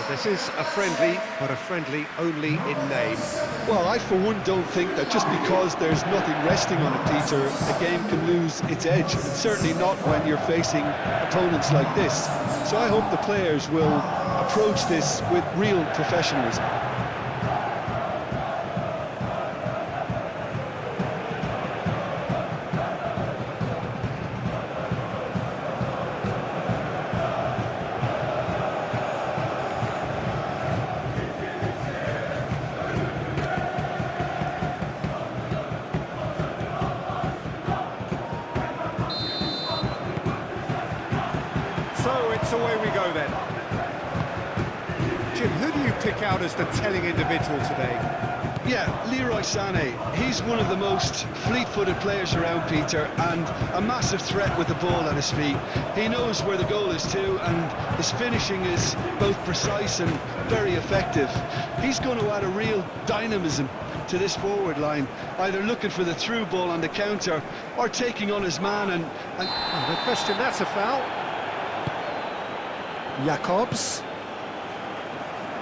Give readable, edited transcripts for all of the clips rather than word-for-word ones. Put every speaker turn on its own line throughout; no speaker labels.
This is a friendly, but a friendly only in name.
Well, I for one don't think that just because there's nothing resting on it, Peter, a game can lose its edge. And certainly not when you're facing opponents like this. So I hope the players will approach this with real professionalism.
So it's away we go then. Jim, who do you pick out as the telling individual today?
Yeah, Leroy Sané. He's one of the most fleet-footed players around, Peter, and a massive threat with the ball at his feet. He knows where the goal is too, and his finishing is both precise and very effective. He's going to add a real dynamism to this forward line, either looking for the through ball on the counter or taking on his man and...
Oh, no question, that's a foul. Jacobs.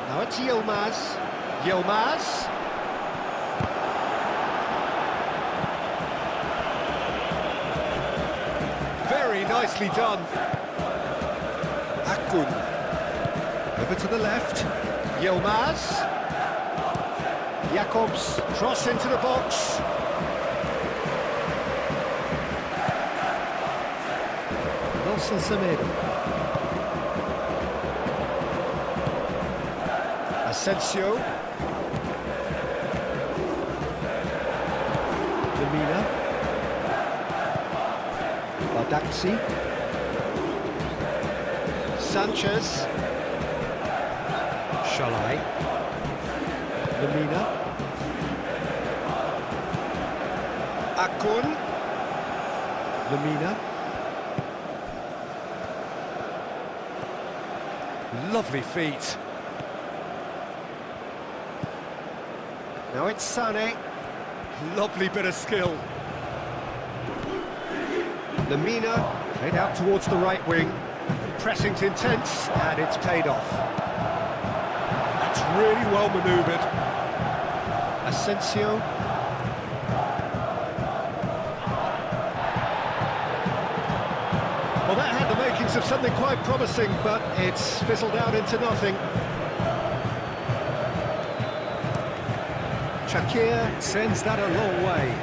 Now it's Yilmaz. Yilmaz. Very nicely done. Akun. Over to the left. Yilmaz. Jacobs. Cross into the box. Nelson Semedo. Asensio. Lemina. Badaxi. Sanchez. Shalai. Lemina. Akun. Lemina. Lovely feet. Now it's Sané. Lovely bit of skill. Lemina played out towards the right wing. Pressing's intense, and it's paid off. That's really well manoeuvred. Asensio. Well, that had the makings of something quite promising, but it's fizzled out into nothing. Shakir sends that a long way.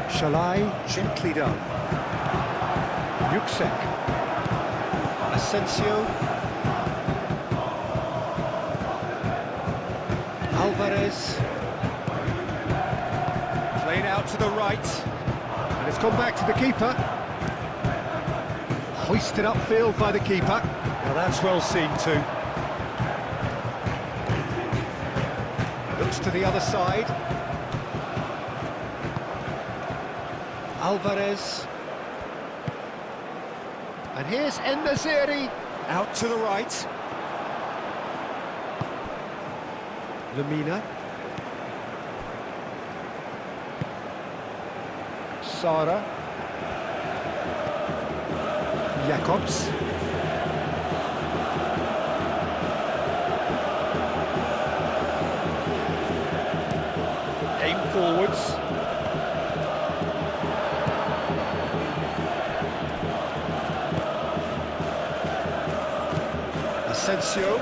Shalai, gently done. Yuksek. Asensio. Alvarez. Played out to the right. And it's gone back to the keeper. Hoisted upfield by the keeper. Now that's well seen too. Looks to the other side. Alvarez. And here's En-Nesyri. Out to the right. Lemina. Sara. Jacobs. Aim forwards. Asensio.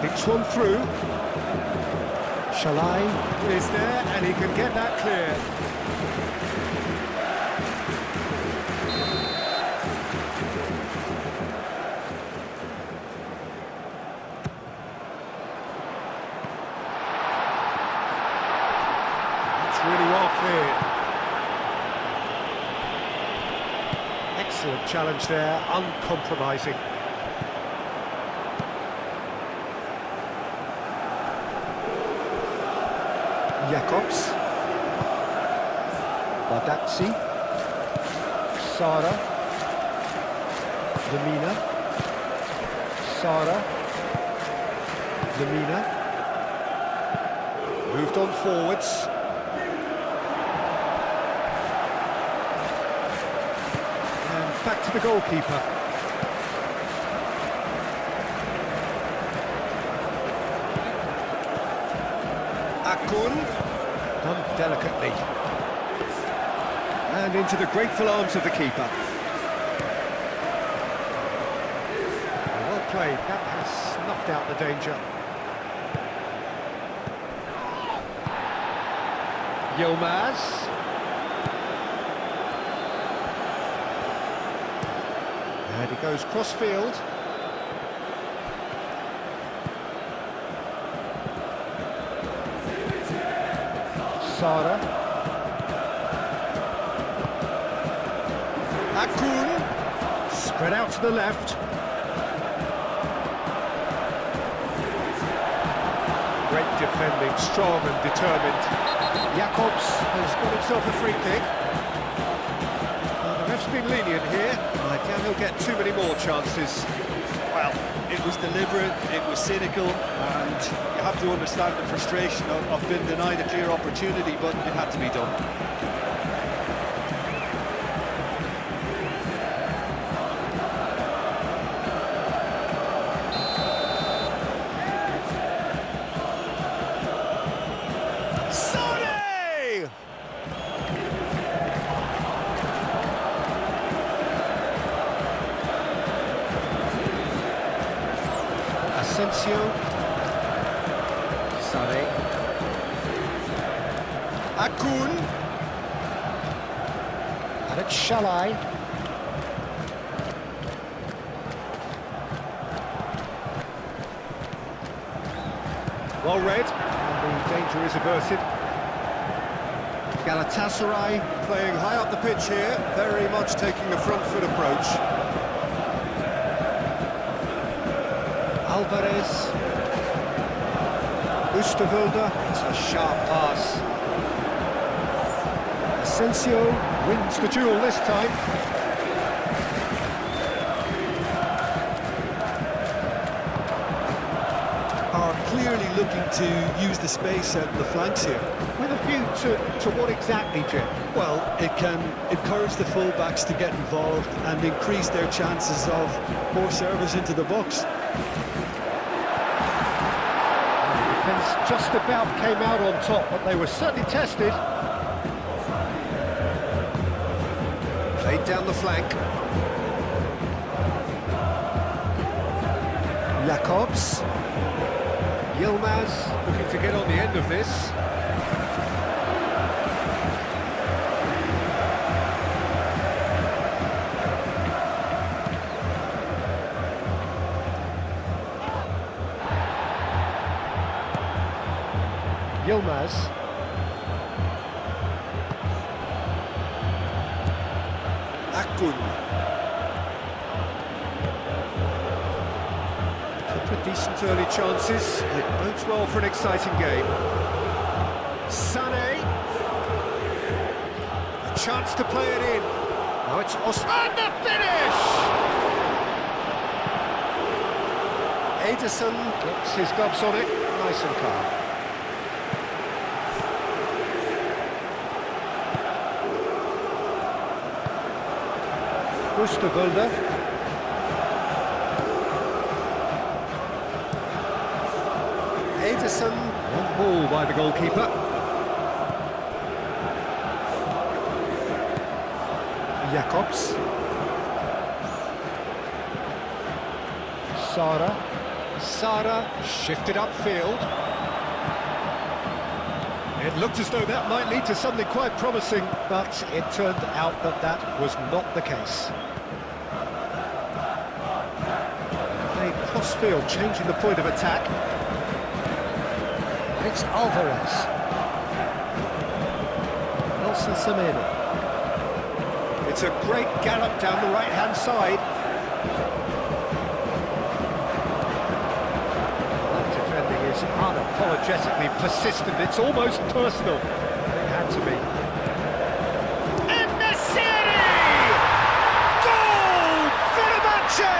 Picks one through. Shalai is there, and he can get that clear. Really well cleared. Excellent challenge there, uncompromising. Jacobs. Badaxi. Sara. Lemina. Sara. Lemina. Moved on forwards. Back to the goalkeeper. Akun, done delicately. And into the grateful arms of the keeper. Well played, that has snuffed out the danger. Yilmaz. And he goes cross-field. Sara. Akun. Spread out to the left. Great defending, strong and determined. Jacobs has got himself a free kick. The ref's been lenient here. I doubt he'll get too many more chances.
Well, it was deliberate, it was cynical, and you have to understand the frustration of being denied a clear opportunity, but it had to be done.
Asensio. Sane. Akun. And it's Shalai. Well read, and the danger is averted. Galatasaray playing high up the pitch here, very much taking a front foot approach. Alvarez. Oosterwolde, it's a sharp pass. Asensio wins the duel this time.
Are clearly looking to use the space out in the flanks here.
With a view to what exactly, Jim?
Well, it can encourage the full-backs to get involved and increase their chances of more service into the box.
Just about came out on top, but they were certainly tested. Played down the flank. Jacobs. Yilmaz looking to get on the end of this. Yilmaz. Akun. Took decent early chances. It bodes well for an exciting game. Sané. A chance to play it in. Now it's Osman, the finish! Ederson gets his gloves on it, nice and calm. Oosterwolde. Ederson, long ball by the goalkeeper. Jacobs. Sara. Sara shifted upfield. It looked as though that might lead to something quite promising, but it turned out that that was not the case. Played cross-field, changing the point of attack. It's Alvarez. Nelson Semedo. It's a great gallop down the right-hand side. Is unapologetically persistent, it's almost personal. It had to be. And Nassiri! Goal! Fenerbahca!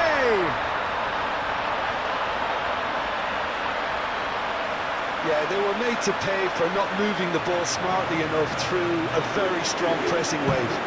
Yeah, they were made to pay for not moving the ball smartly enough through a very strong pressing wave.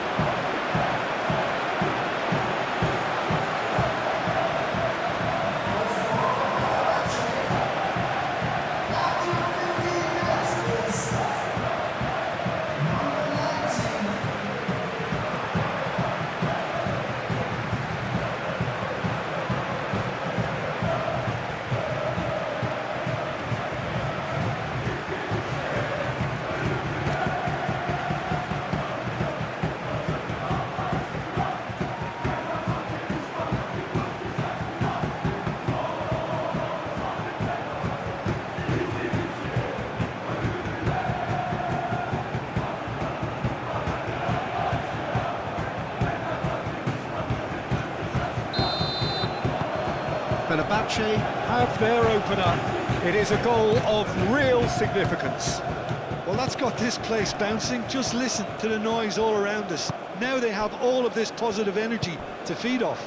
Fenerbahca have their opener. It is a goal of real significance.
Well, that's got this place bouncing. Just listen to the noise all around us. Now they have all of this positive energy to feed off.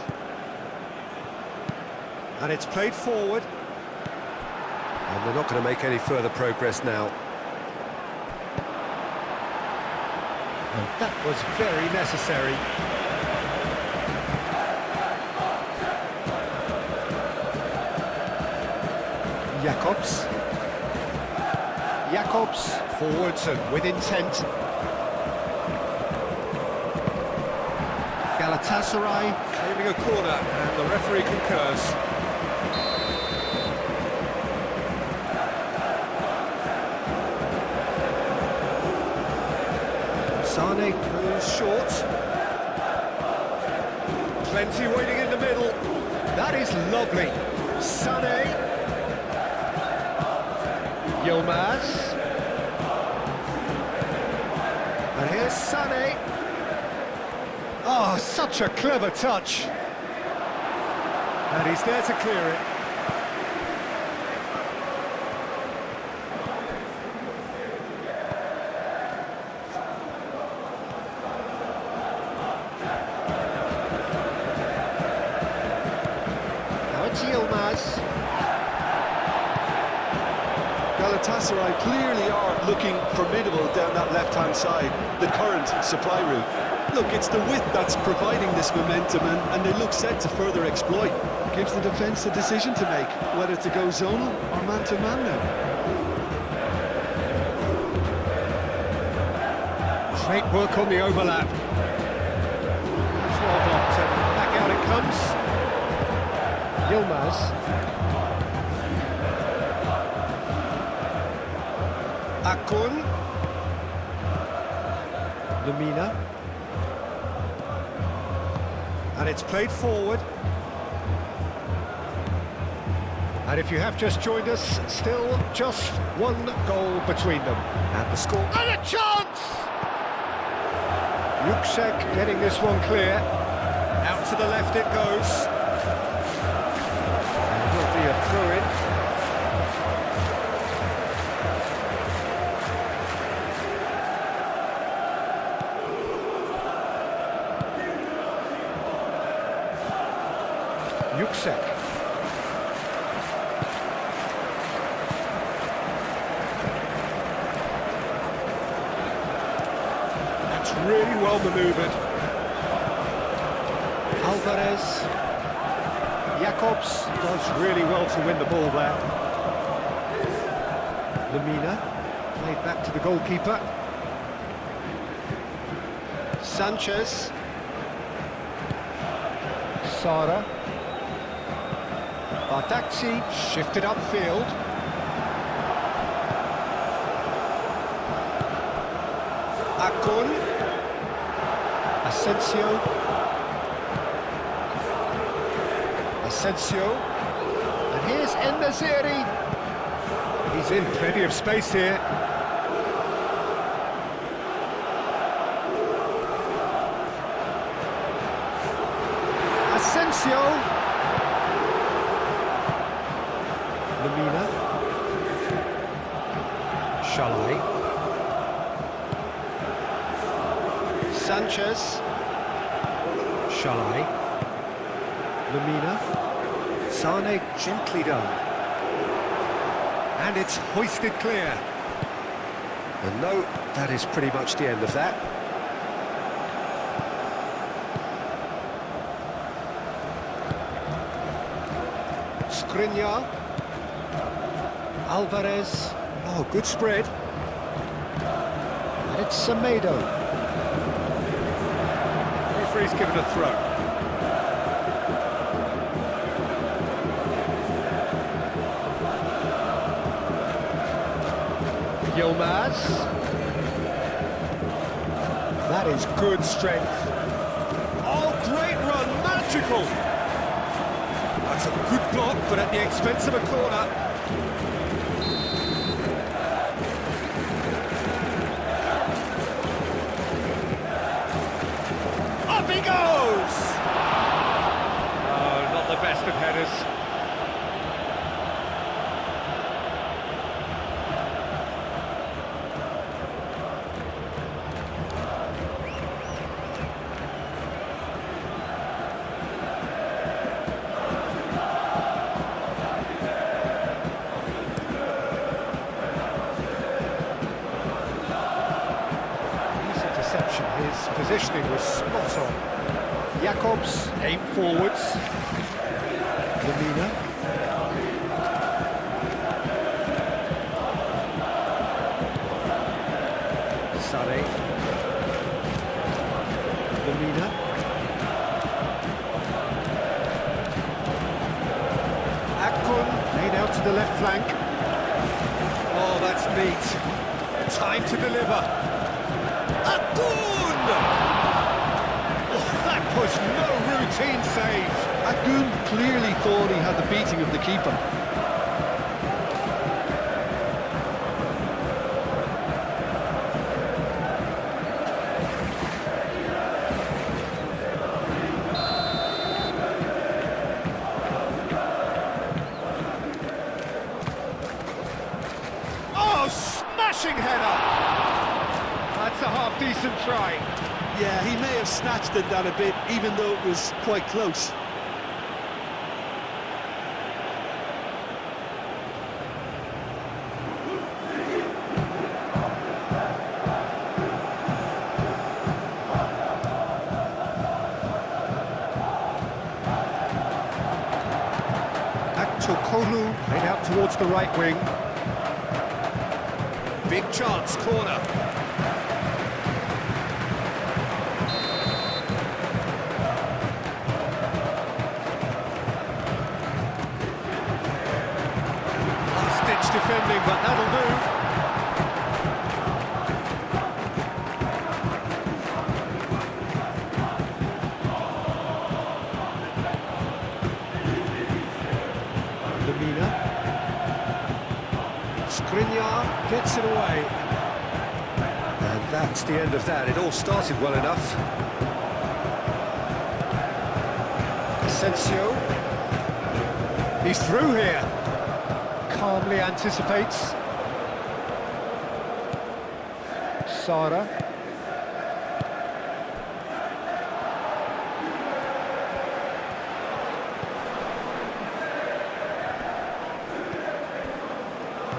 And it's played forward. And they're not going to make any further progress now. And that was very necessary. Jakobs forwards and with intent. Galatasaray aiming a corner, and the referee concurs. Sane pulls short. Plenty waiting in the middle. That is lovely. Sane. Yilmaz. And here's Sane. Oh, such a clever touch. And he's there to clear it. Now it's Yilmaz.
Galatasaray clearly are looking formidable down that left-hand side, the current supply route. Look, it's the width that's providing this momentum, and they look set to further exploit. Gives the defence a decision to make, whether to go zonal or man-to-man now.
Great work on the overlap. That's well blocked, and back out it comes. Yilmaz. Akun. Lemina. And it's played forward. And if you have just joined us, still just one goal between them. And the score. And a chance! Yuksek getting this one clear. Out to the left it goes. And will be a throw-in. Yuksek. That's really well manoeuvred. Alvarez. Jakobs does really well to win the ball there. Lemina played back to the goalkeeper. Sanchez. Sara. Bardakci shifted upfield. Akun. Asensio. And here's En-Nesyri. He's in plenty of space here. Asensio. Lemina. Shalai. Sanchez. Shalai. Lemina. Sane gently done. And it's hoisted clear. And no, that is pretty much the end of that. Skriniar. Alvarez. Oh, good spread. And it's Semedo. Referee's given a throw. Yilmaz. That is good strength. Oh, great run, magical! That's a good block, but at the expense of a corner. Up he goes! Oh, not the best of headers. positioning was spot on. Jacobs, aim forwards. Lemina. Sane. Lemina. Akun, laid out to the left flank. Oh, that's neat. Time to deliver. Akun! Oh, that was no routine save.
Akun clearly thought he had the beating of the keeper.
Oh, smashing header! That's a half-decent try.
Yeah, he may have snatched at that a bit, even though it was quite close.
Tokolu laid out towards the right wing. Big chance, corner. Last-ditch defending, but that'll do. Lemina. Skriniar gets it away. And that's the end of that. It all started well enough. Asensio. He's through here. Calmly anticipates. Sara.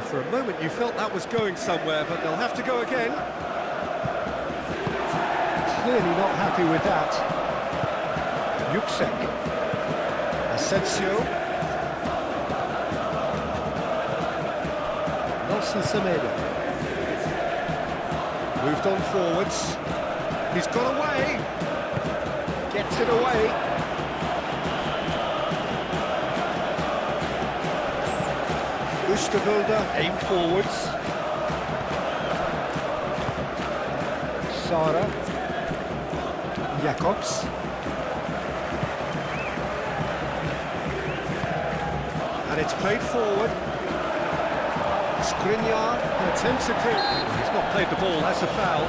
For a moment you felt that was going somewhere, but they'll have to go again. Clearly not happy with that. Yuksek. Asensio. Nelson Semedo. Moved on forwards. He's got away. Gets it away. Oosterwolde, aim forwards. Sara. Jacobs. And it's played forward. Skriniar attempts a clear. He's not played the ball, that's a foul.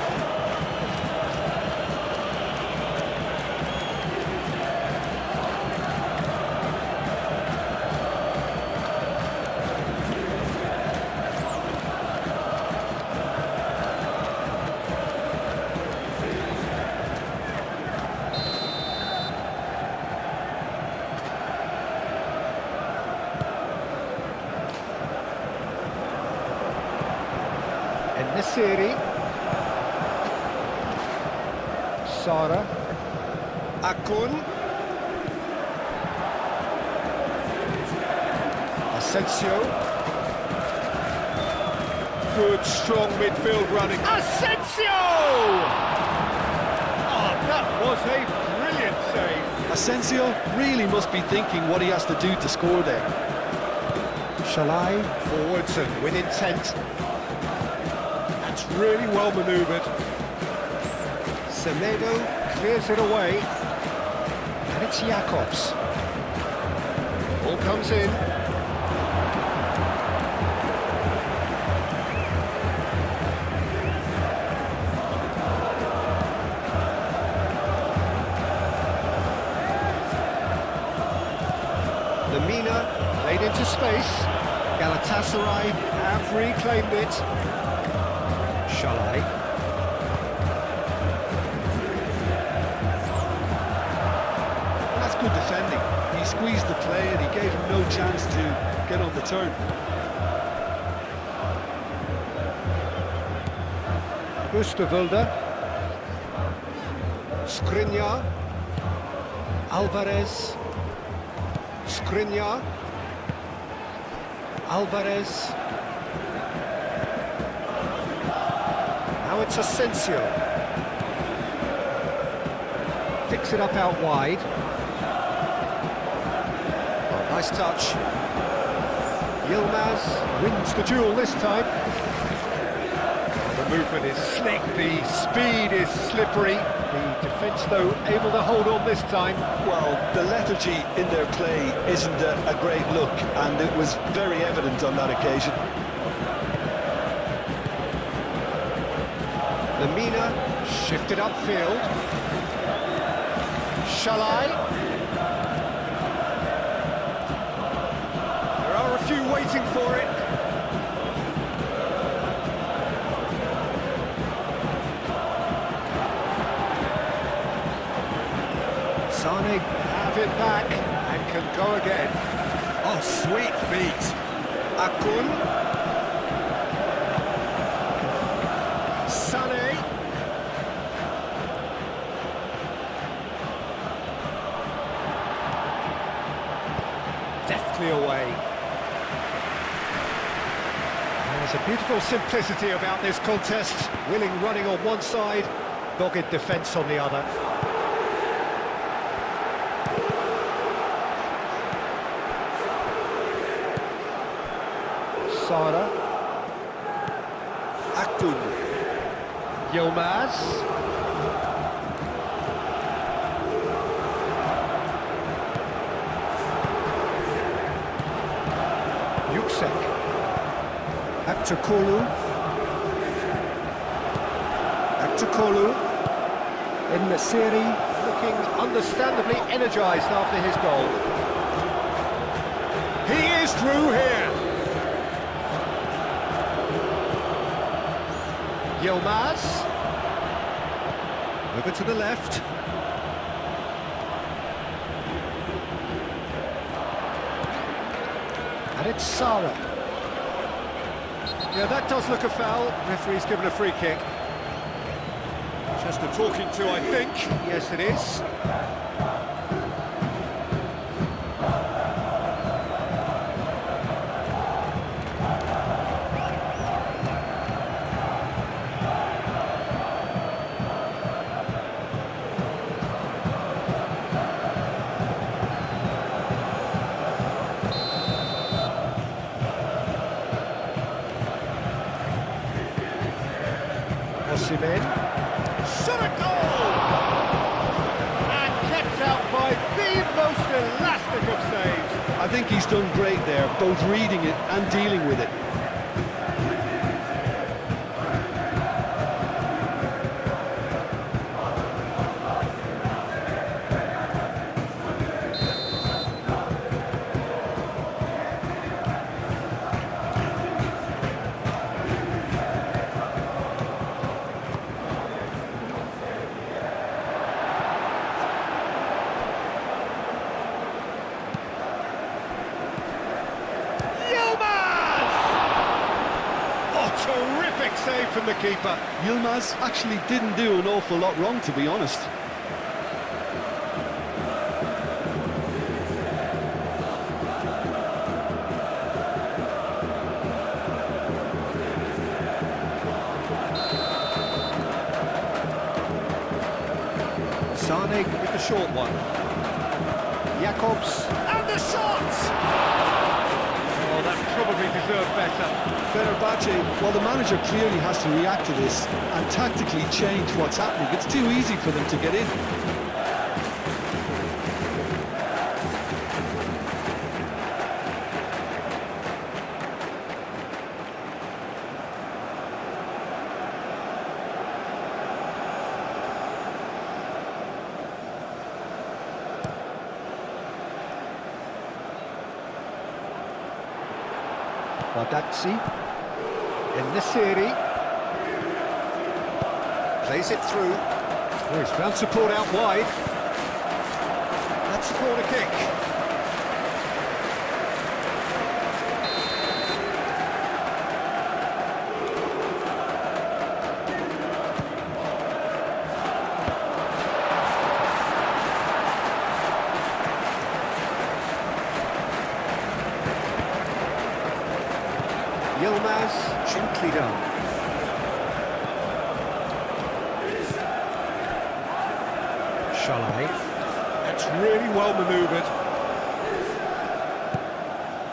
Nesiri. Sara. Akun. Asensio. Good, strong midfield running. Asensio! Oh, that was a brilliant save.
Asensio really must be thinking what he has to do to score there.
Shalai forwards and with intent. Really well manoeuvred. Semedo clears it away. And it's Jacobs. Ball comes in. Lemina played into space. Galatasaray have reclaimed it. Shalai.
Well, that's good defending. He squeezed the play and he gave him no chance to get on the turn.
Oosterwolde. Skriniar. Alvarez. Skriniar. Alvarez. Now it's Asensio. Picks it up out wide. Oh, nice touch. Yilmaz wins the duel this time. The movement is slick, the speed is slippery. The defence, though, able to hold on this time.
Well, the lethargy in their play isn't a great look, and it was very evident on that occasion.
Lemina shifted upfield. Shalai. There are a few waiting for it. Sane have it back and can go again. Oh, sweet feet. Akun. Sane. Deftly away. There's a beautiful simplicity about this contest. Willing running on one side, dogged defence on the other. Sara. Akun. Yilmaz. Yüksek. Aktukolu. Aktukolu. En-Nesyri looking understandably energised after his goal. He is through here. Yilmaz. Over to the left. And it's Sara. Yeah, that does look a foul. Referee's given a free kick. Just a talking to, I think. Yes, it is. Osimhen. Shot a goal! And kept out by the most elastic of saves.
I think he's done great there, both reading it and dealing with it.
Terrific save from the keeper.
Yilmaz actually didn't do an awful lot wrong, to be honest.
Sane with the short one. Jakobs. And the shot! Oh, that probably deserved better.
Fenerbahca, well, the manager clearly has to react to this and tactically change what's happening. It's too easy for them to get in.
Bardazzi. En-Nesyri. Plays it through. Oh, he's found support out wide. That's a corner kick. Yilmaz, gently done. Shalai. That's really well manoeuvred.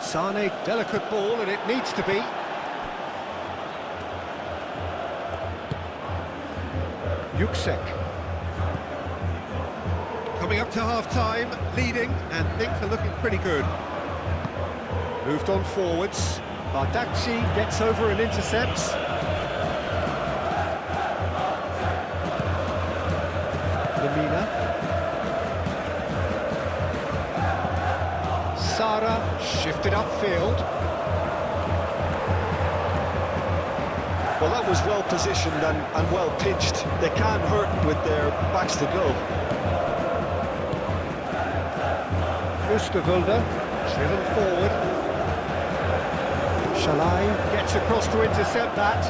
Sane, delicate ball, and it needs to be. Yüksek. Coming up to half-time, leading, and things are looking pretty good. Moved on forwards. Bardakci gets over and intercepts. Lemina. Sara shifted upfield.
Well, that was well positioned and well pitched. They can't hurt with their backs to go.
Oosterwolde, driven forward. Shalai gets across to intercept that.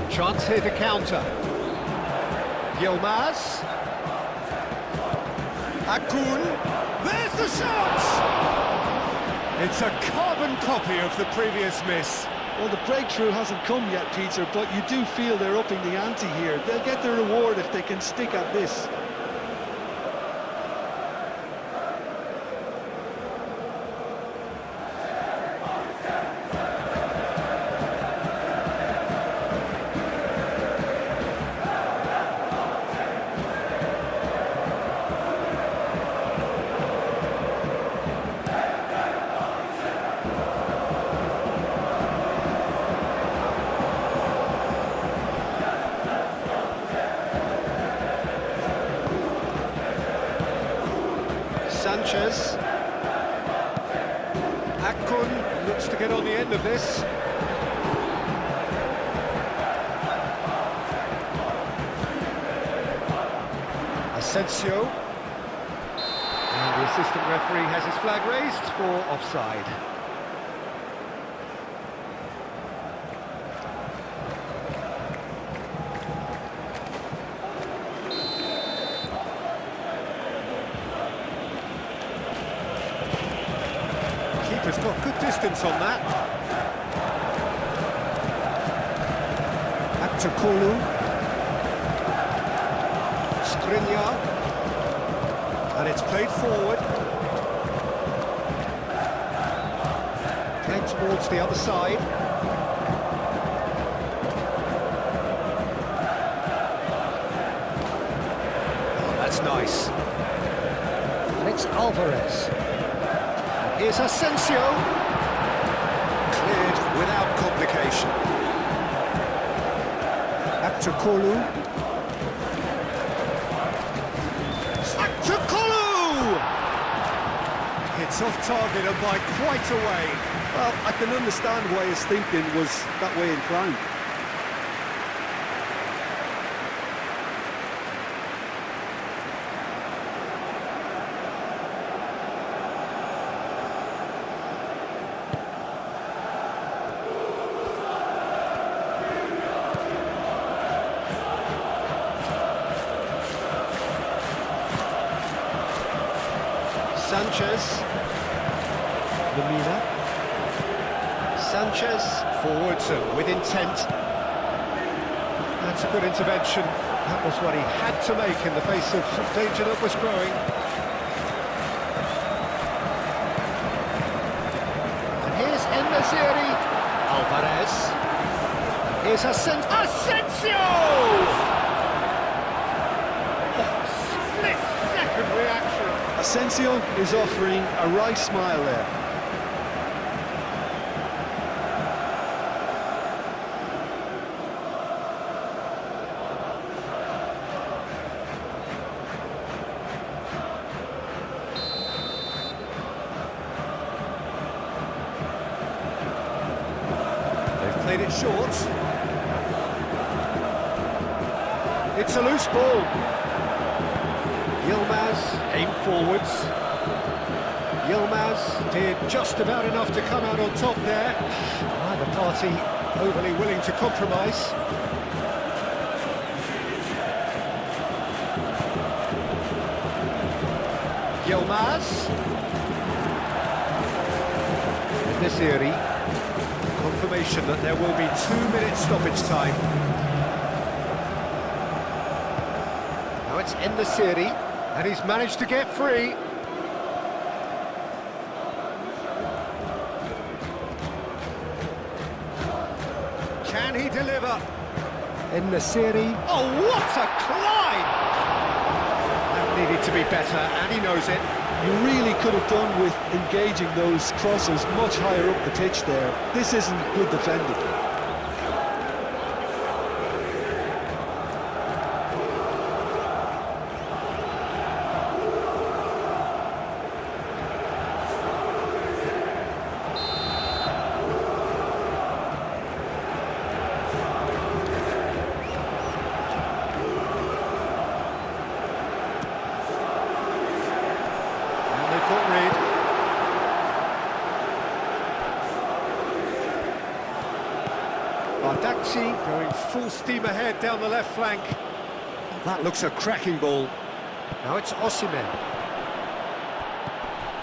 Chance here to counter. Yilmaz. Akun. There's the shot! It's a carbon copy of the previous miss.
Well, the breakthrough hasn't come yet, Peter, but you do feel they're upping the ante here. They'll get their reward if they can stick at this.
Sanchez. Akun looks to get on the end of this. Asensio. And the assistant referee has his flag raised for offside. Keeper's got good distance on that. Back to Kolu. Skriniar. And it's played forward. Played towards the other side. Oh, that's nice. And it's Alvarez. Here's Asensio. Cleared without complication. Back to Kolu. Back to Kolu! It's off target and by quite a way.
Well, I can understand why his thinking was that way inclined.
Sanchez. Lemina. Sanchez forwards and with intent. That's a good intervention. That was what he had to make in the face of danger that was growing. And here's En-Nesyri. Alvarez. Here's Asensio! Split-second reaction.
Asensio is offering a wry smile there.
They've played it short. It's a loose ball. Yilmaz aimed forwards. Yilmaz did just about enough to come out on top there. Neither party overly willing to compromise. Yilmaz. Nesiri. Confirmation that there will be 2 minutes stoppage time. Now it's Nesiri, and he's managed to get free. Can he deliver? Nesiri. Oh, what a climb! That needed to be better, and he knows it.
You really could have done with engaging those crosses much higher up the pitch there. This isn't good defending.
Bardakci going full steam ahead down the left flank. That looks a cracking ball. Now it's Osimhen.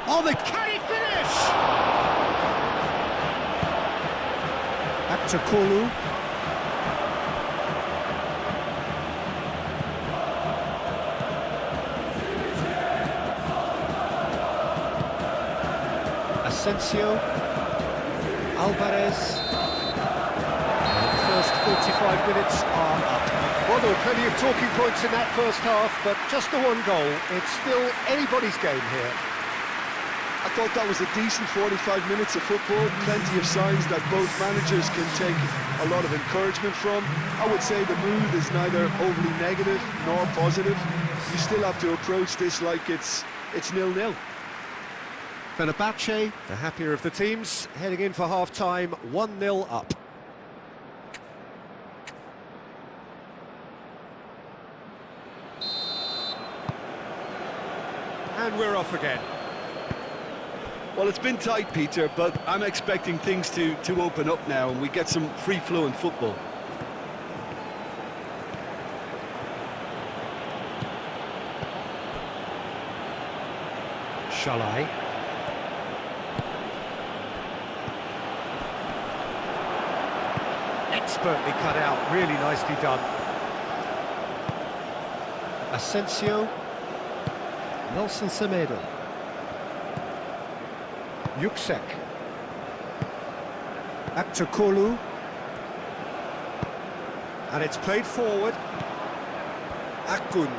Oh, can he finish? Back to Kolu. Asensio. Alvarez. 45 minutes are up. Well, there were plenty of talking points in that first half, but just the one goal. It's still anybody's game here.
I thought that was a decent 45 minutes of football. Plenty of signs that both managers can take a lot of encouragement from. I would say the mood is neither overly negative nor positive. You still have to approach this like it's 0-0.
Fenerbahce, the happier of the teams, heading in for half-time, 1-0 up. And we're off again.
Well, it's been tight, Peter, but I'm expecting things to open up now and we get some free-flowing football.
Shalai. Expertly cut out, really nicely done. Asensio. Nelson Semedo. Yüksek. Back to Kolu. And it's played forward. Akun.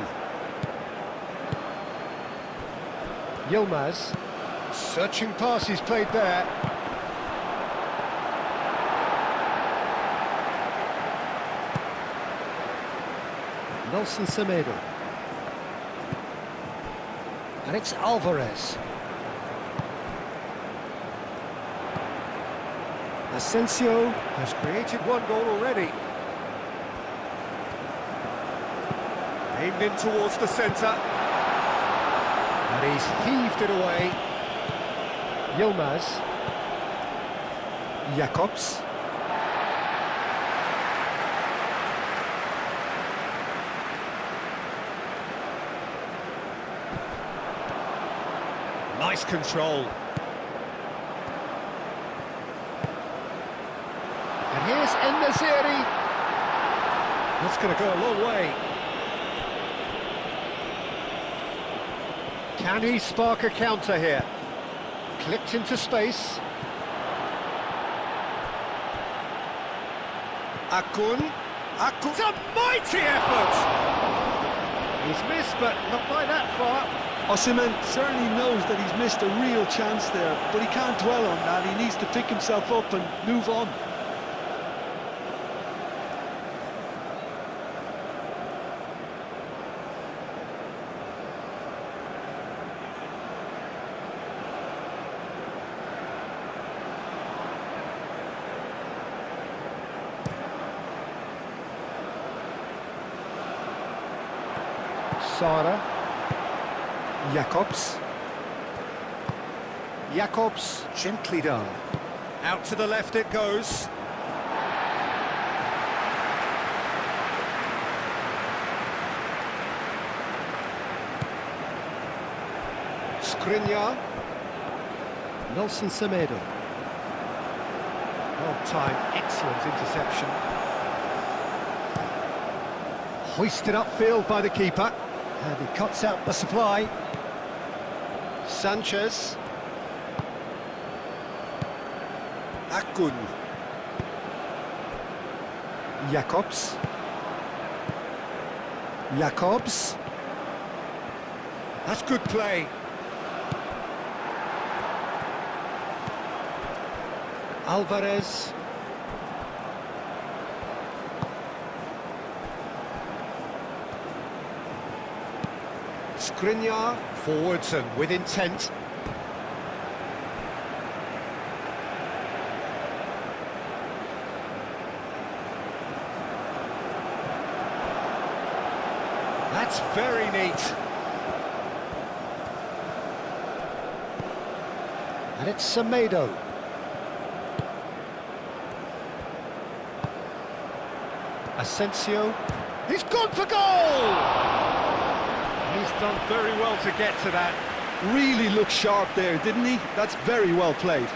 Yilmaz. Searching pass he's played there. Nelson Semedo. And it's Alvarez. Asensio has created one goal already. Aimed in towards the centre. And he's heaved it away. Yilmaz. Jakobs. Nice control. And here's Nesiri. That's going to go a long way. Can he spark a counter here? Clipped into space. Akun. It's a mighty effort! He's missed, but not by that far.
Osimhen certainly knows that he's missed a real chance there, but he can't dwell on that. He needs to pick himself up and move on.
Sara. Jakobs. Jakobs, gently done. Out to the left it goes. Skriniar. Nelson Semedo. Well-timed, excellent interception. Hoisted upfield by the keeper. And he cuts out the supply. Sanchez. Akun. Jacobs. Jacobs. That's good play. Alvarez. Skriniar, forwards and with intent. That's very neat. And it's Semedo. Asensio. He's gone for goal! He's done very well to get to that.
Really looked sharp there, didn't he? That's very well played.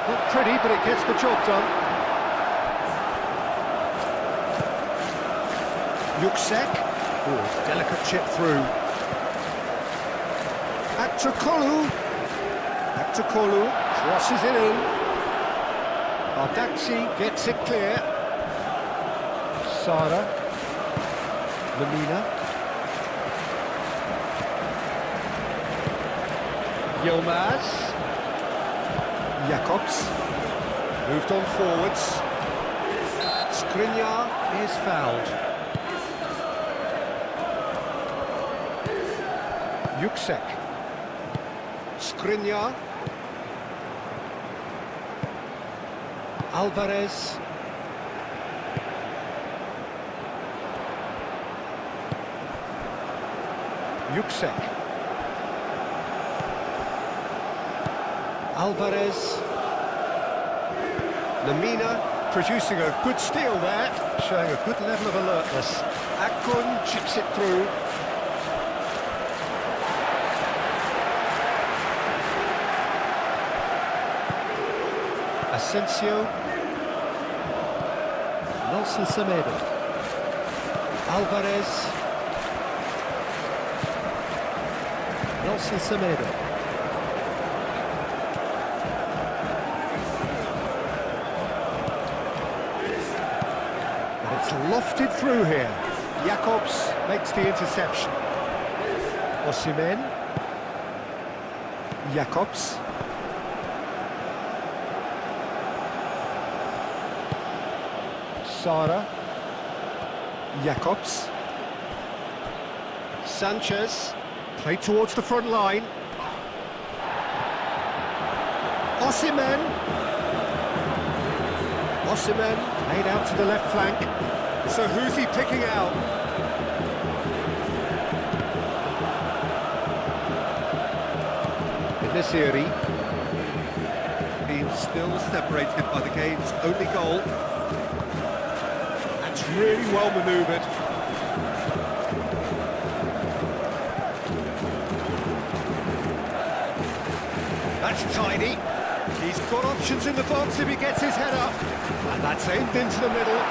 Not pretty, but it gets the job done. Yuksek. Oh, delicate chip through. Aktokolu. Aktokolu crosses it in. Ardaxi gets it clear. Sara. Lemina. Yilmaz. Jacobs. Moved on forwards. Skriniar is fouled. Yuksek. Skriniar. Alvarez. Yuksek. Alvarez. Lemina producing a good steal there, showing a good level of alertness. Akun chips it through. Asensio. Nelson Semedo. Alvarez. Nelson Semedo. But it's lofted through here. Jacobs makes the interception. Osimhen. Jacobs. Sara. Jacobs. Sanchez. Played towards the front line. Osimhen. Osimhen played out to the left flank. So who's he picking out? Nesiri. Being still separated by the game's only goal. That's really well manoeuvred. That's tidy. He's got options in the box if he gets his head up. And that's aimed into the middle.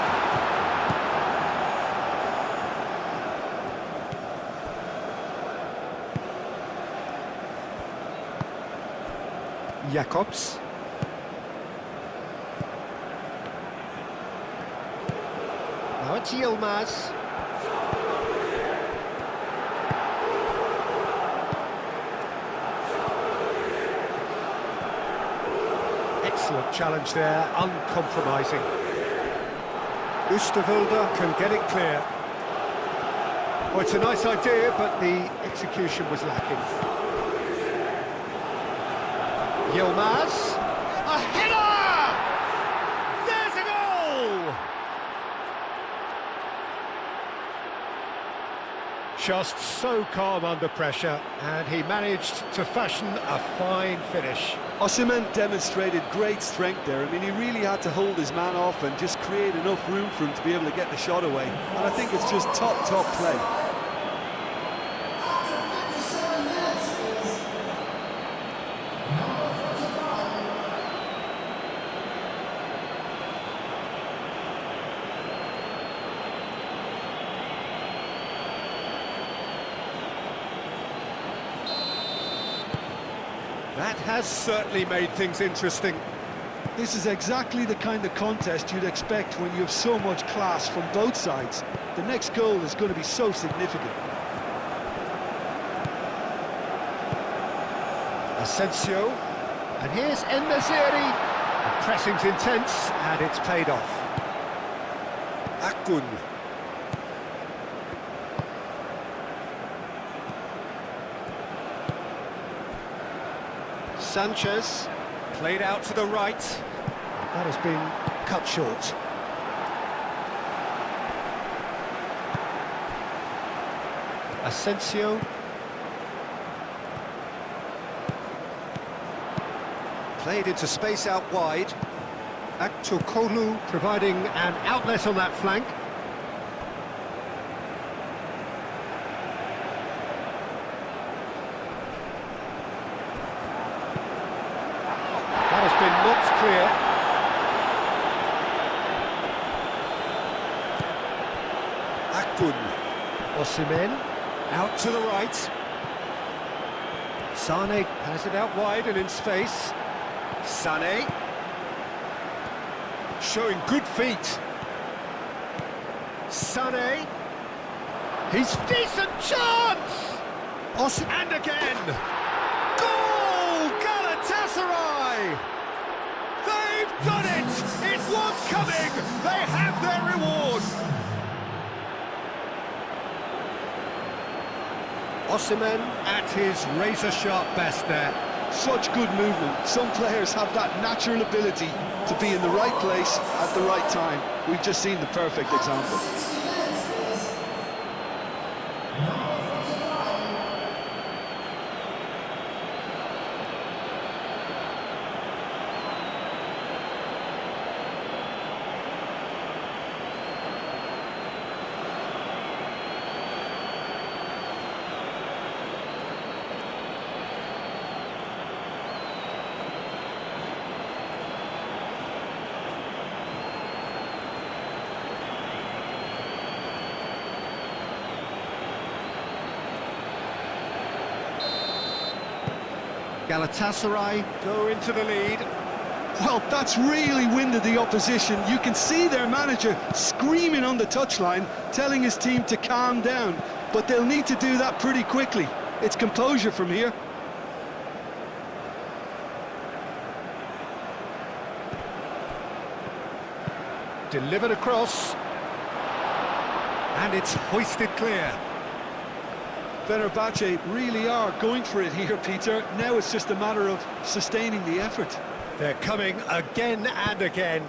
Jacobs. Now it's Yilmaz. Excellent challenge there, uncompromising. Oosterwolde can get it clear. Well, it's a nice idea, but the execution was lacking. Yilmaz. A header! There's a goal! Just so calm under pressure, and he managed to fashion a fine finish.
Osimhen demonstrated great strength there. I mean, he really had to hold his man off and just create enough room for him to be able to get the shot away. And I think it's just top play.
That has certainly made things interesting.
This is exactly the kind of contest you'd expect when you have so much class from both sides. The next goal is going to be so significant.
Asensio, and here's En-Nesyri. The pressing's intense, and it's paid off. Akgun. Sanchez, played out to the right. That has been cut short. Asensio. Played into space out wide. Aktokolu providing an outlet on that flank. That has been knocked clear. Akgun. Osimhen, out to the right. Sane has it out wide and in space. Sane. Showing good feet. Sane. He's decent chance! And again! Goal! Galatasaray! They've done it! It was coming! They have their reward! Osimhen at his razor-sharp best there.
Such good movement. Some players have that natural ability to be in the right place at the right time. We've just seen the perfect example.
Galatasaray go into the lead.
Well, that's really winded the opposition. You can see their manager screaming on the touchline, telling his team to calm down. But they'll need to do that pretty quickly. It's composure from here.
Delivered across. And it's hoisted clear.
Fenerbahce really are going for it here, Peter. Now it's just a matter of sustaining the effort.
They're coming again and again.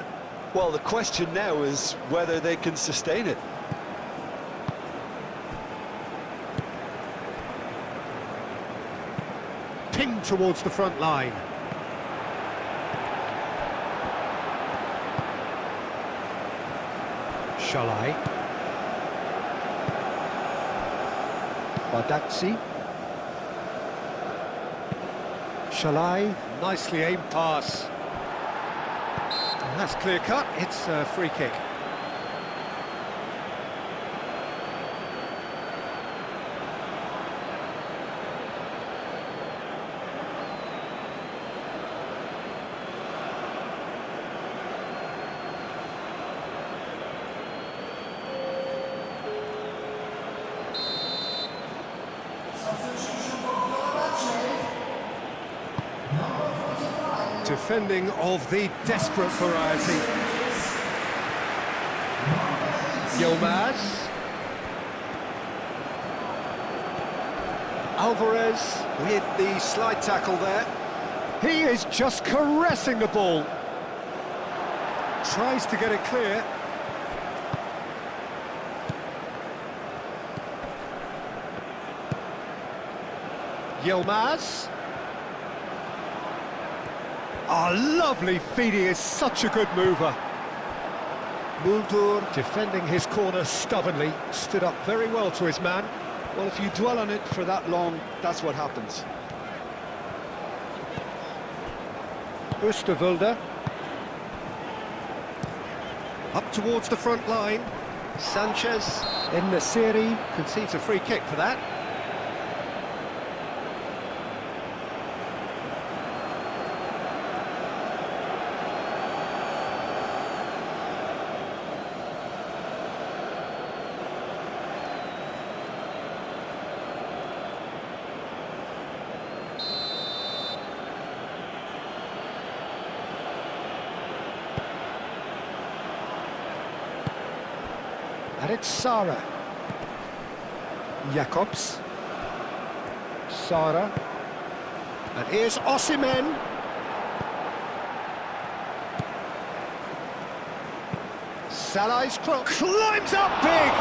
Well, the question now is whether they can sustain it.
Pinged towards the front line. Shalai. Badaxi. Shalai, nicely aimed pass. And that's clear cut, it's a free kick. Defending of the desperate variety. Yilmaz. Alvarez with the slide tackle there. He is just caressing the ball. Tries to get it clear. Yilmaz. Oh, lovely feed, he is such a good mover. Muldur, defending his corner stubbornly, stood up very well to his man.
Well, if you dwell on it for that long, that's what happens.
Oosterwolde. Up towards the front line. Sanchez in the series, concedes a free kick for that. And it's Sara. Jacobs. Sara. And here's Osimhen. Salah's cross climbs up big.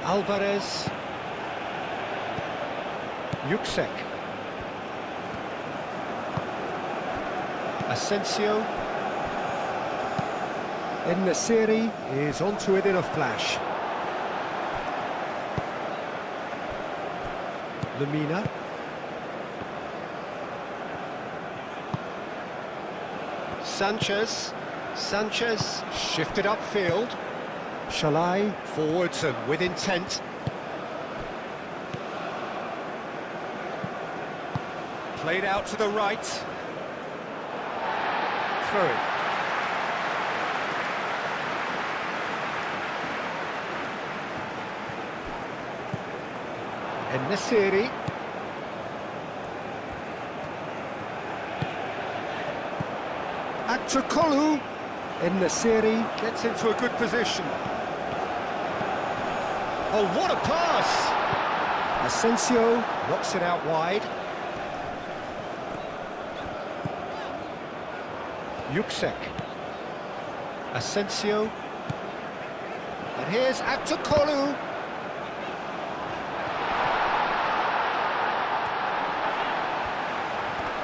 Alvarez. Yüksek. Asensio. In the series, is onto it in a flash. Lemina. Sanchez. Sanchez shifted upfield. Shalai forwards and with intent. Played out to the right. Through it. In the series. Akçakolu in the series gets into a good position. Oh, what a pass! Asensio knocks it out wide. Yüksek. Asensio. And here's Akçakolu.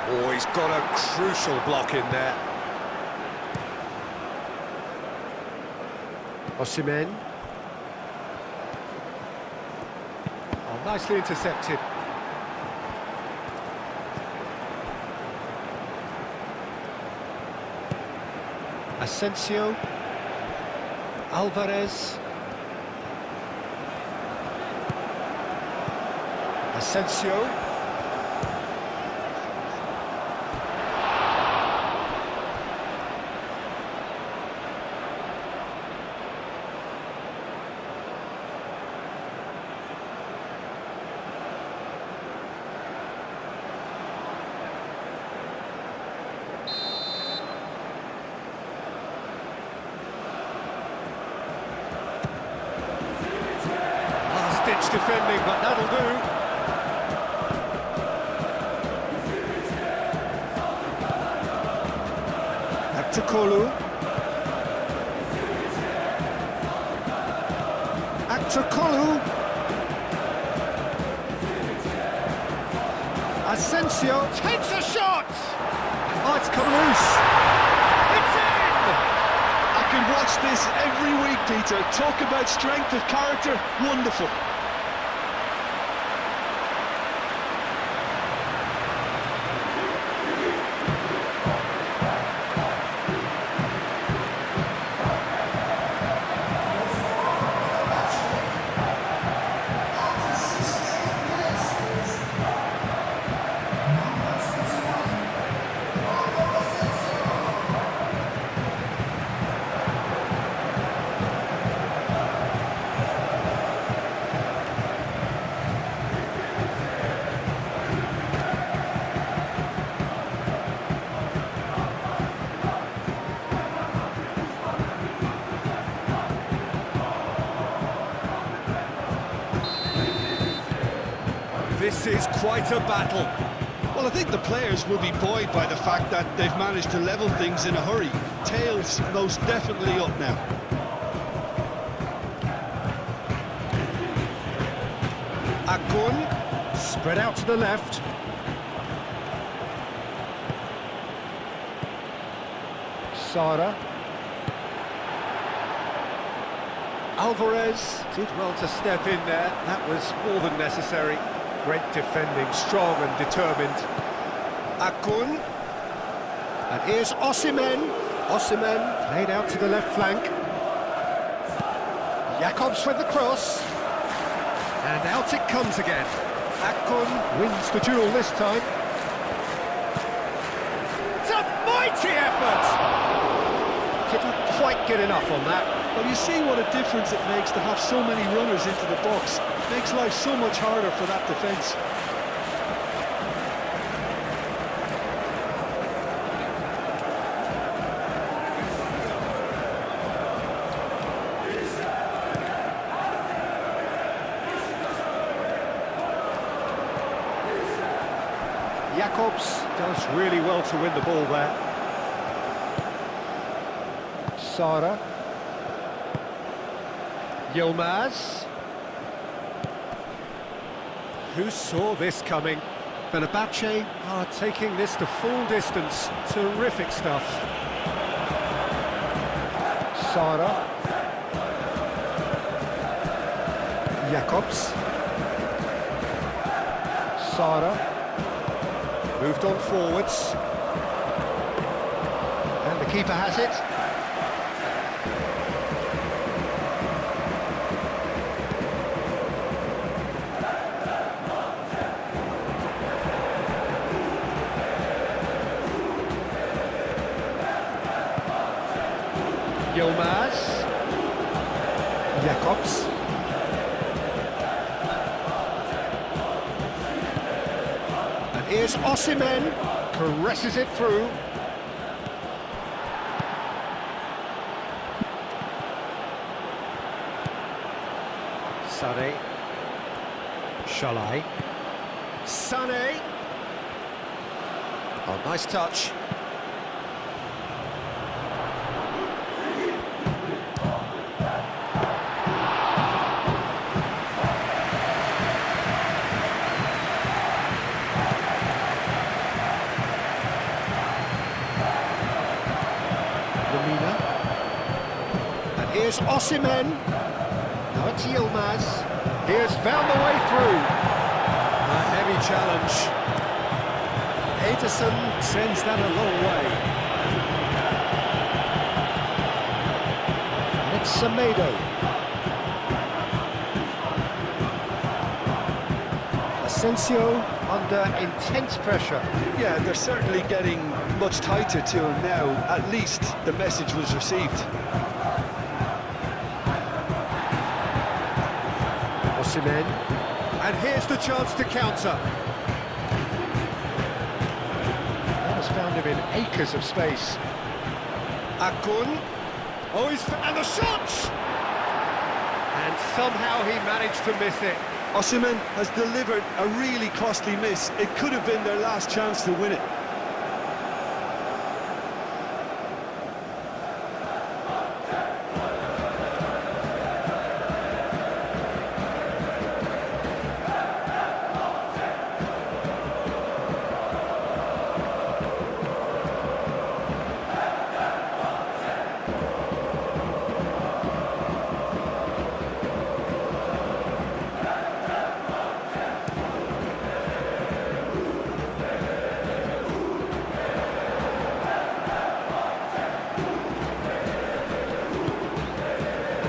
Oh, he's got a crucial block in there. Osimhen. Oh, nicely intercepted. Asensio. Alvarez. Asensio. Stitch defending, but that'll do. Akçakolu. Akçakolu. Asensio takes a shot. Oh, it's come loose. It's in.
I can watch this every week, Peter. Talk about strength of character. Wonderful.
This is quite a battle.
Well, I think the players will be buoyed by the fact that they've managed to level things in a hurry. Tails most definitely up now.
Akun, spread out to the left. Sara. Alvarez did well to step in there. That was more than necessary. Great defending, strong and determined. Akun. And here's Osimhen. Osimhen played out to the left flank. Jakobs with the cross. And out it comes again. Akun wins the duel this time. It's a mighty effort! Couldn't quite get enough on that.
Well, you see what a difference it makes to have so many runners into the box. Makes life so much harder for that defence.
Jakobs does really well to win the ball there. Sara. Yilmaz. Who saw this coming? Fenerbahca are taking this to full distance. Terrific stuff. Sara. Jakobs. Sara. Moved on forwards. And the keeper has it. Yilmaz. Jakobs. And here's Osimhen. Caresses it through. Sané. Shalai. Sané. Oh, nice touch. Here's Osimhen. Now it's Yilmaz. He has found the way through. A heavy challenge. Ederson sends that a long way. And it's Semedo. Asensio under intense pressure.
Yeah, they're certainly getting much tighter to him now. At least the message was received.
Osimhen, and here's the chance to counter. That has found him in acres of space. Akun, oh, and the shot! And somehow he managed to miss it.
Osimhen has delivered a really costly miss. It could have been their last chance to win it.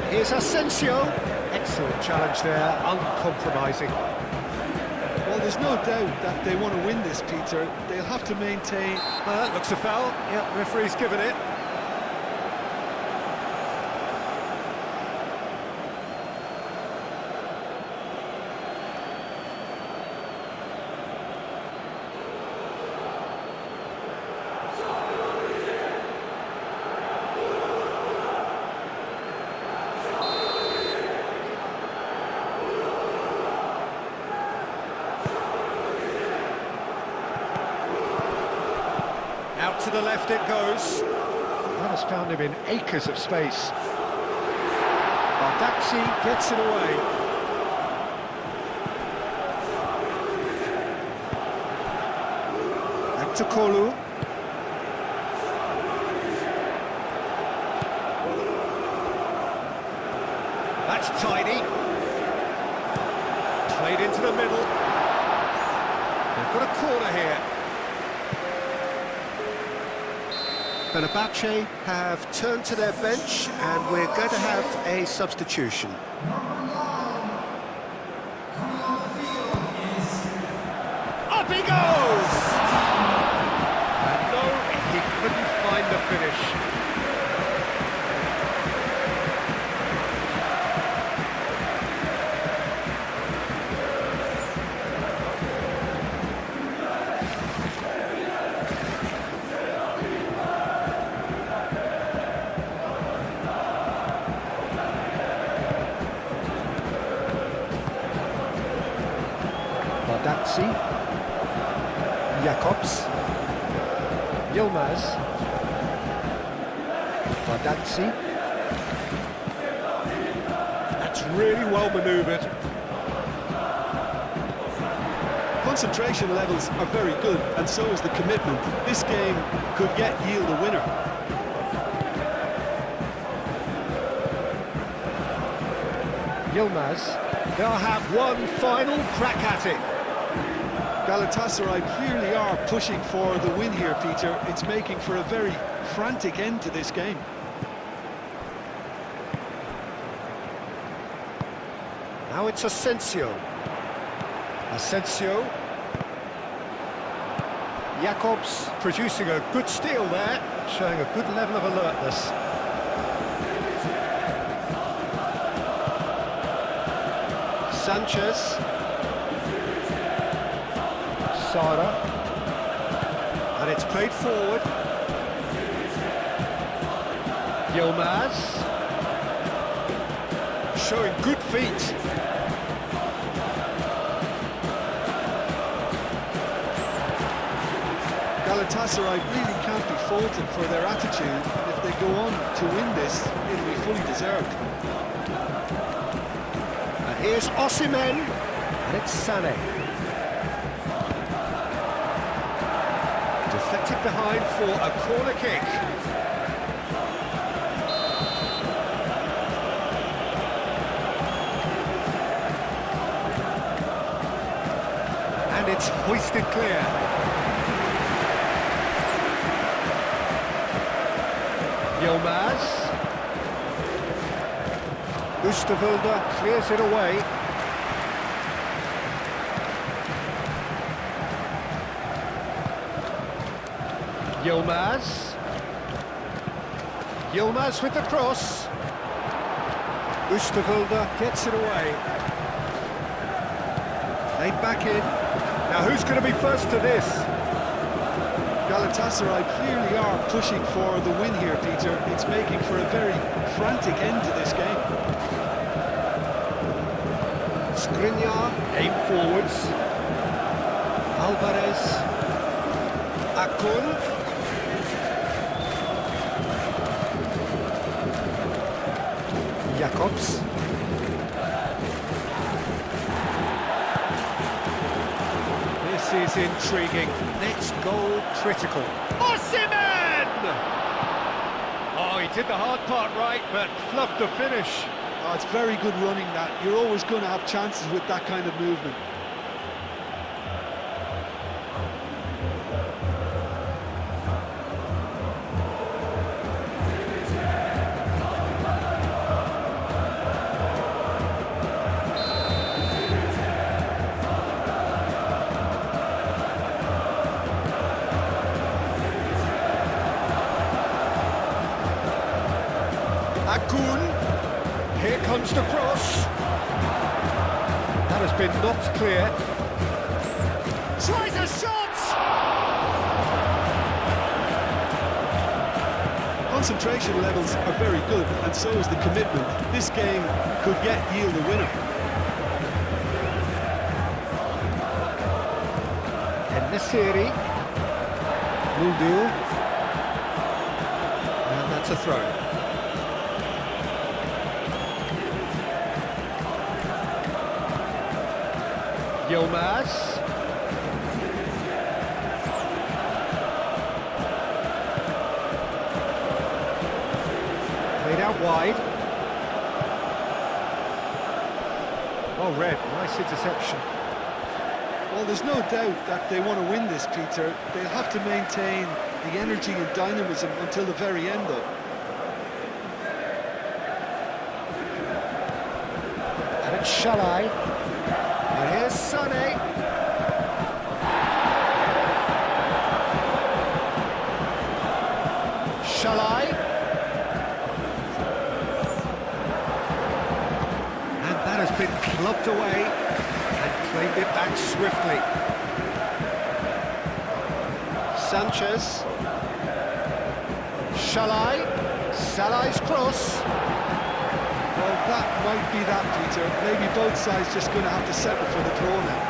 Here's Asensio. Excellent challenge there, uncompromising.
Well, there's no doubt that they want to win this, Peter. They'll have to maintain...
Looks a foul. Yeah, referee's given it. Out to the left it goes. That has found him in acres of space. Baldacci gets it away. Kolu. That's tidy. Played into the middle. They've got a corner here. Fenerbahca have turned to their bench, and we're going to have a substitution. Up he goes! And no, he couldn't find the finish. Bardazzi, Jakobs, Yilmaz, Bardazzi. That's really well manoeuvred.
Concentration levels are very good, and so is the commitment. This game could yet yield a winner.
Yilmaz, they'll have one final crack at it.
Galatasaray clearly are pushing for the win here, Peter. It's making for a very frantic end to this game.
Now it's Asensio. Asensio. Jakobs producing a good steal there, showing a good level of alertness. Sanchez. Sara. And it's played forward. Yilmaz. Showing good feet.
Galatasaray really can't be faulted for their attitude, and if they go on to win this, it'll be fully deserved.
And here's Osimhen, and it's Sané. Deflected behind for a corner kick. And it's hoisted clear. Yilmaz. Oosterwolde clears it away. Yilmaz. Yilmaz with the cross. Oosterwolde gets it away. Laid back in. Now who's going to be first to this?
Galatasaray clearly are pushing for the win here, Peter. It's making for a very frantic end to this game.
Skriniar, aim forwards. Alvarez. Akun. Jakobs. This is intriguing. Next goal critical. Osimhen! Oh, he did the hard part right, but fluffed the finish.
Oh, it's very good running that. You're always going to have chances with that kind of movement.
Akun, here comes the cross. That has been knocked clear. Tries a shot!
Concentration levels are very good, and so is the commitment. This game could yet yield a winner.
En-Nesyri will do. And that's a throw. Yilmaz. wide. Well read, nice interception.
Well, there's no doubt that they want to win this, Peter. They'll have to maintain the energy and dynamism until the very end, though.
And it's Shalai. And here's Sané. Shalai. And that has been clubbed away and claimed it back swiftly. Sanchez. Shalai. Salai's cross.
Well, that might be that, Peter. Maybe both sides just going to have to settle for the draw now.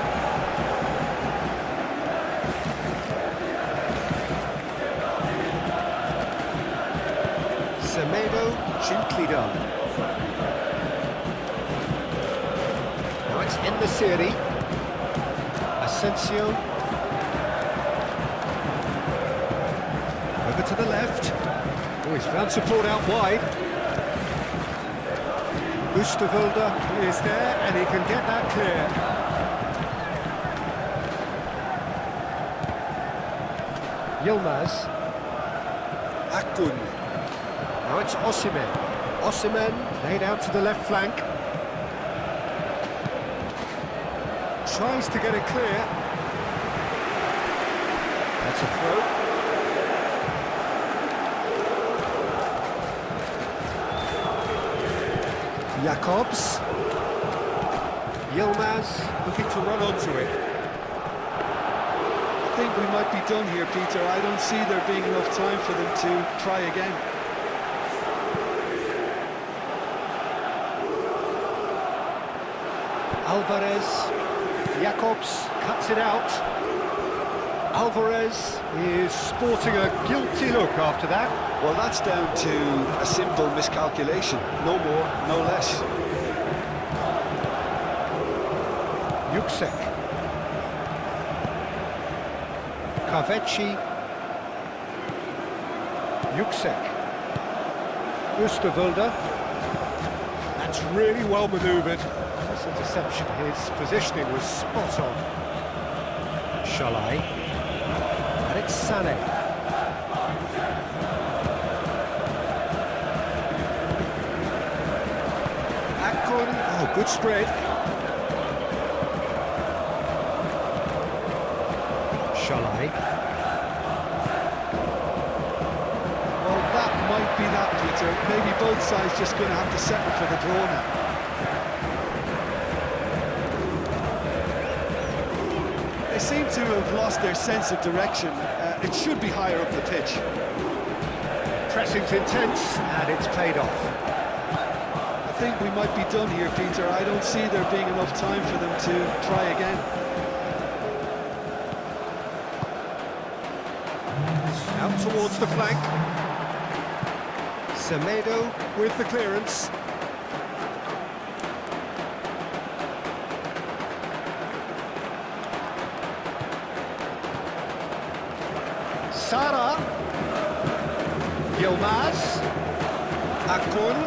Semedo, gently done. Now it's in the series. Asensio. Over to the left. Oh, he's found support out wide. Busterwolde is there, and he can get that clear. Yilmaz. Akun. Now it's Osimhen. Osimhen laid out to the left flank. Tries to get it clear. That's a throw. Jakobs. Yilmaz looking to run onto it.
I think we might be done here, Peter. I don't see there being enough time for them to try again.
Alvarez. Jakobs cuts it out. Alvarez is sporting a guilty look after that.
Well, that's down to a simple miscalculation. No more, no less.
Yuksek. Kaveci. Yuksek. Busterwolde. That's really well manoeuvred. This interception, his positioning was spot on. Shalai. And it's Sané. Akun. Oh, good spread. Shalai.
Well, that might be that, Peter. Maybe both sides just going to have to settle for the draw now. They seem to have lost their sense of direction. It should be higher up the pitch.
Pressing's intense, and it's paid off.
I think we might be done here, Peter. I don't see there being enough time for them to try again.
Out towards the flank. Semedo with the clearance. Sara. Yilmaz. Akun.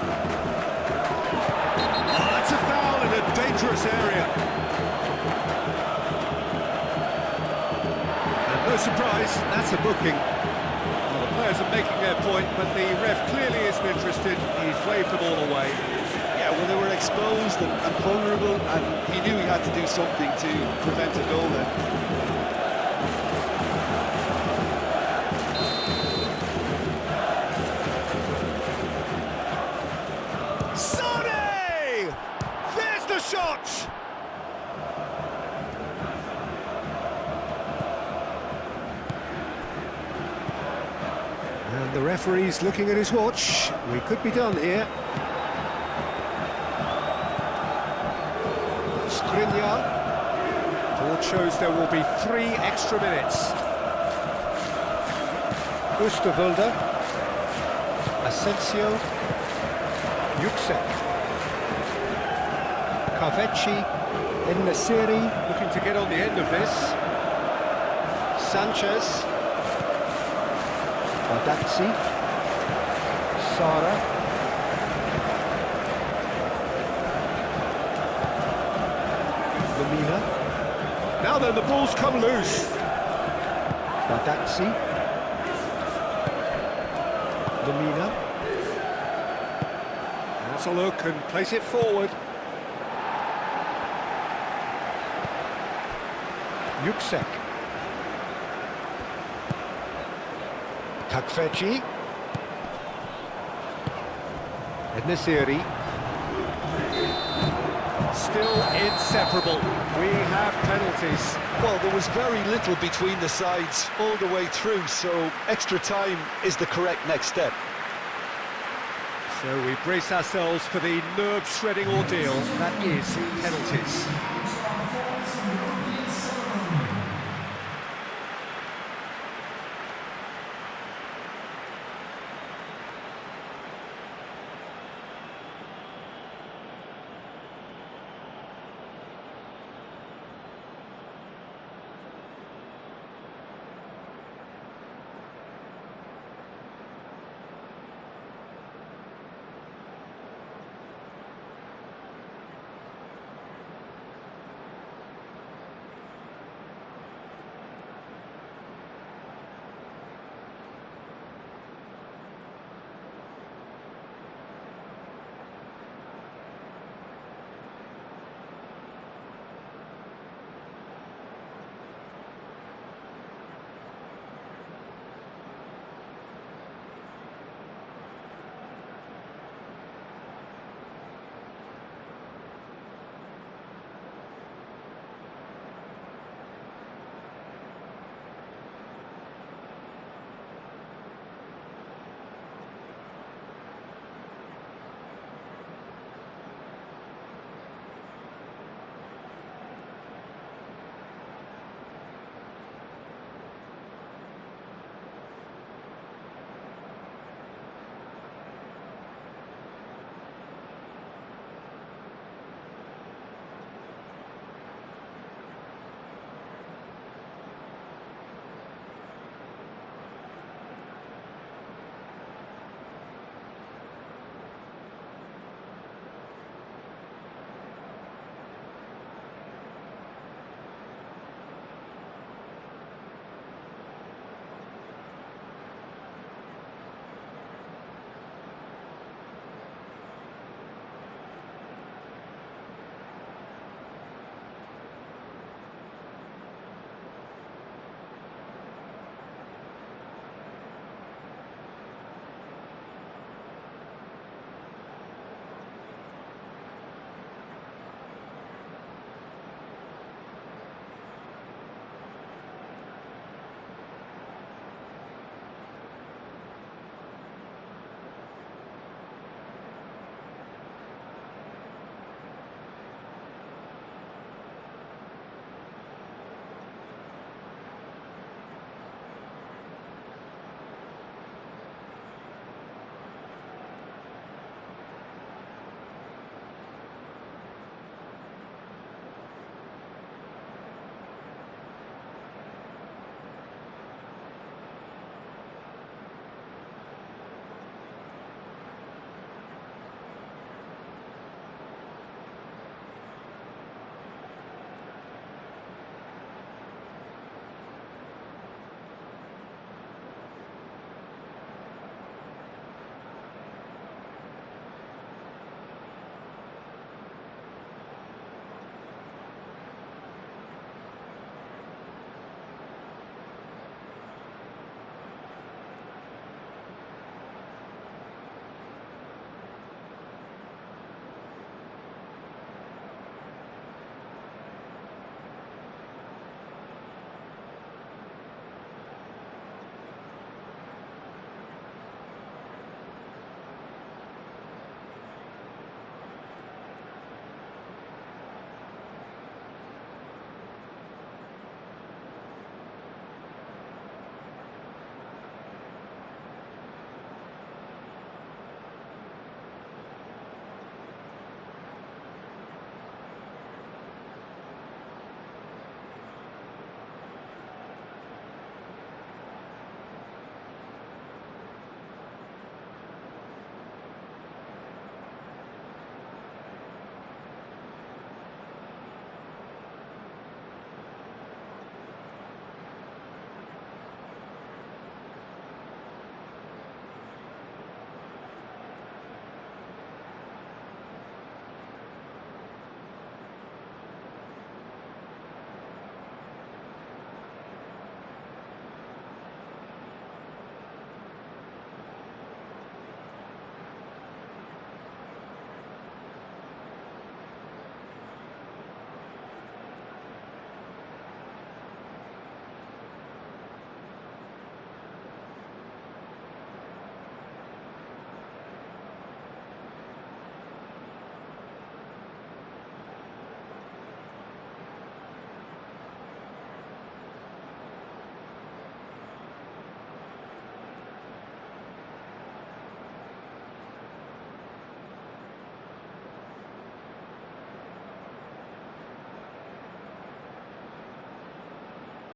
Oh, that's a foul in a dangerous area. And no surprise, that's a booking. Well, the players are making their point, but the ref clearly isn't interested. He's waved the ball away.
Yeah, well, they were exposed and vulnerable, and he knew he had to do something to prevent a goal then.
Sané! There's the shot! And the referee's looking at his watch. We could be done here. Skriniar. Board shows there will be 3 extra minutes. Busterwolde. Asensio. Yuksek. Kaveci. In the series, looking to get on the end of this. Sanchez. Badaxi. Sara. Now then, the ball's come loose.
Badazzi. Lemina.
Has a look and plays it forward.
Yüksek. Takfeci. Nesiri.
Still inseparable. We have penalties.
Well, there was very little between the sides all the way through, so extra time is the correct next step.
So we brace ourselves for the nerve-shredding ordeal that is penalties.